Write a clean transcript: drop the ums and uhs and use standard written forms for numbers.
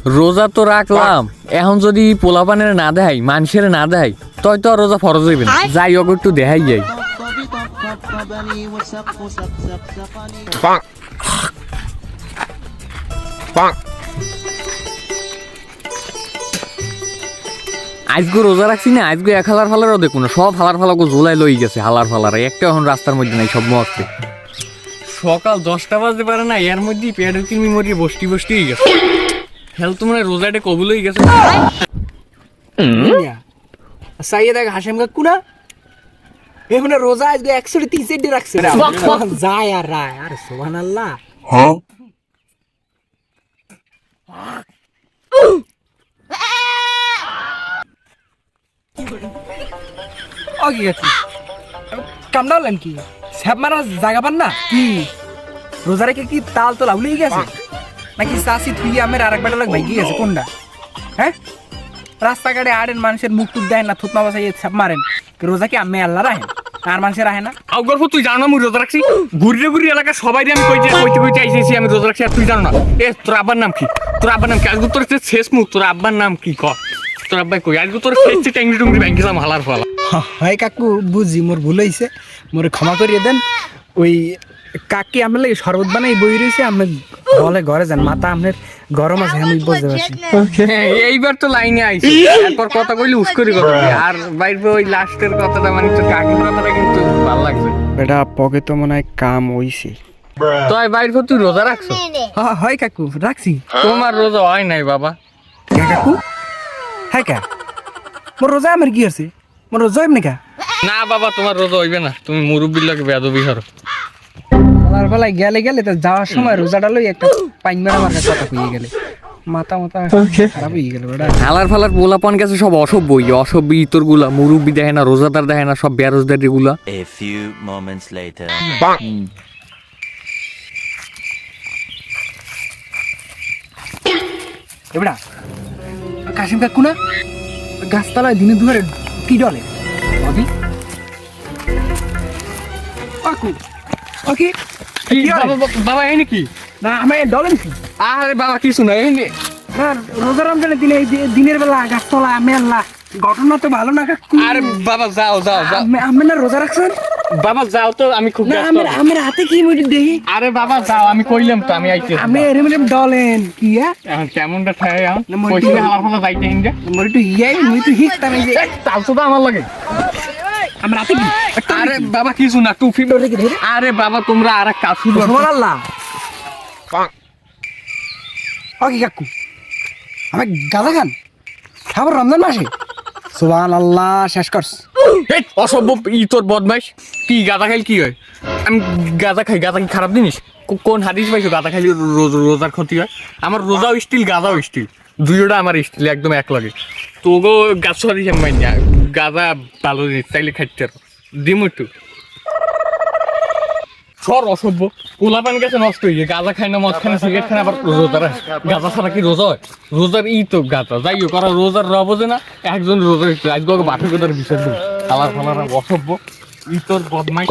রোজা তো রাখলাম, এখন যদি পোলাপানের না দেয়, মানুষের না দেয়, তয় তো আর রোজা ফরজ হইবে না। যাই হোক একটু দেখাই যাই। আজকে রোজা রাখছি না, আজকে এক হালার ফালারও দেখুন না, সব হালার ফালাকে ঝোলাই লই গেছে। হালার ফালার একটা এখন রাস্তার মধ্যে নাই, সব মরছে। সকাল 10টা বাজতে পারে না, এর মধ্যেই পেটের কিমি মরিয়ে বসতি হয়ে গেছে। হেলথ তো মানে রোজাটা কবুল হয়ে গেছে। সাইয়ে দেখ হাসেম কাকু না এখানে রোজা আজকে 130 রাখছে যায় আর রায় আর সুবহানাল্লাহ। Huh? ও কি গেছি কামড়ালেন কি স্যাপ মারা জায়গা পান না কি রোজা রেখে কি তাল তো লাউলেই গেছে নাকি চাষি থুই আমের আর একবার লাগ ভাই গেছে কোনটা? হ্যাঁ, রাস্তাঘাটে আড়েন মানুষের মুখ টুক দেয় না, থুতমা বাসাই ছাপ মারেন, রোজা কি আমি আল্লাহ রাখেন আর মানুষের রাখে না? আউগর তুই জানো না, আমি রোজা রাখছি। ঘুরিয়ে এলাকা সবাই আমি কইতে আইছি আমি রোজা রাখছি, আর তুই জানো না? এ তোর আব্বার নাম কি? তোর আব্বার নাম কি? আজকে তোর শেষ মুখ, তোর আব্বার নাম কি ক? তোর আব্বাই কই? আজকে তোর শেষ ট্যাংরি টুংরি ব্যাংকিলাম হালার ফলা। হয় কাকু বুঝি, মোর ভুল হয়েছে, মোরে ক্ষমা করিয়ে দেন। ওই কাকি আপনার লাগে শরবত বানাই বই রয়েছে, আপনি বলে ঘরে যান, মাথা আপনার গরম আছে আমি বুঝতে পারছি। এইবার তো লাইনে আইছি, এরপর কথা কইলে উস্করি কথা, আর বাইরে ওই লাস্টের কথাটা মানে তোর কাকির কথাটা কিন্তু ভালো লাগছে। এটা পকে তো মনে হয় কাম হইছে। তুই বাইরে তুই রোজা রাখছো? হয় কাকু রাখছি। তোমার রোজা হয় নাই বাবা। কাকু হ্যাঁ কা মোর রোজা আমার কি আছে? মোর রোজা এমনি কা? না বাবা, তোমার রোজা হইবে না, তুমি মুরব্বির লাগে বেয়াদবি করো। আমার বেলায় গেলে তো যাওয়ার সময় রোজাটা লই একটা পাইন মারা আমার কাছে কথা কইয়ে গেলে মাথা খারাপ হয়ে গেল। হালার ফালার পোলাপান গেছে সব অসভ্যই, অসভ্য ইতর গুলা, মুরব্বি দেখে না, রোজাদার দেখে না, সব বেরোজদারি গুলা। A few moments later. এবড়া Kashim কাকু না গাছতলায় দিনে দুপুরে কি ডলে অভি কাকু ওকে বাবা এই নাকি? না আমি ডলেন কি? আরে বাবা কিছু না, এই নে। না রোজা রমজানের দিনে দিনের বেলা গাছতলা মেলা ঘটনা তো ভালো না কাকু। আরে বাবা যাও যাও যাও, আমি না রোজা রাখছেন? বাবা যাও তো, আমি খুব না ব্যস্ত। আমার হাতে কি মুড়ি দেখি। আরে বাবা যাও, আমি কইলাম তো আমি আইতে। আমি এরম ডলেন কি এখন কেমনটা ঠায় এখন মন্টু। কইছিলে হালার ফালা যাইতে হিন্দে মোর একটু ইয়াই মুই তো হিকতাম এই যে চালছো তো আমার লাগে। আমার হাতে কি? আরে বাবা কিছু না, টুফি। আরে বাবা তোমরা আর এক কাজ শুরু করো। সুবহানাল্লাহ। ওকে কাকু আমি গাঁজা খান খাবার রমজান মাসে? সুবহানাল্লাহ শেষ করস। এই অসভ্য তোর বদমাইশ, কি গাঁজা খাইল কি হয়? আমি গাঁজা খাই, গাঁজা কি খারাপ জিনিস? কোন হাদিস পাইছো গাঁজা খাইলে রোজার ক্ষতি হয়? আমার রোজাও স্টিল, গাঁজাও স্টিল, দুইটা আমার স্টিল একদম এক লাগে। তোগো গাছ হাদিস আমি মানি না, গাঁজা ভালো জিনিস, চাইলে খাইতে দিম একটু। সর অসভ্য পোলাপান গেছে নষ্ট হয়ে যায়, গাঁজা খায় না, মদ খায় না, সিগারেট খায় না, আবার রোজার গাঁজা ছাড়া কি রোজা হয়? রোজার তো গাঁজা যাই হোক, আর রোজার বোঝে না একজন রোজার আজকে বাপের কথার বিষয় আলার ফালার অসভ্য তোর বদমাই।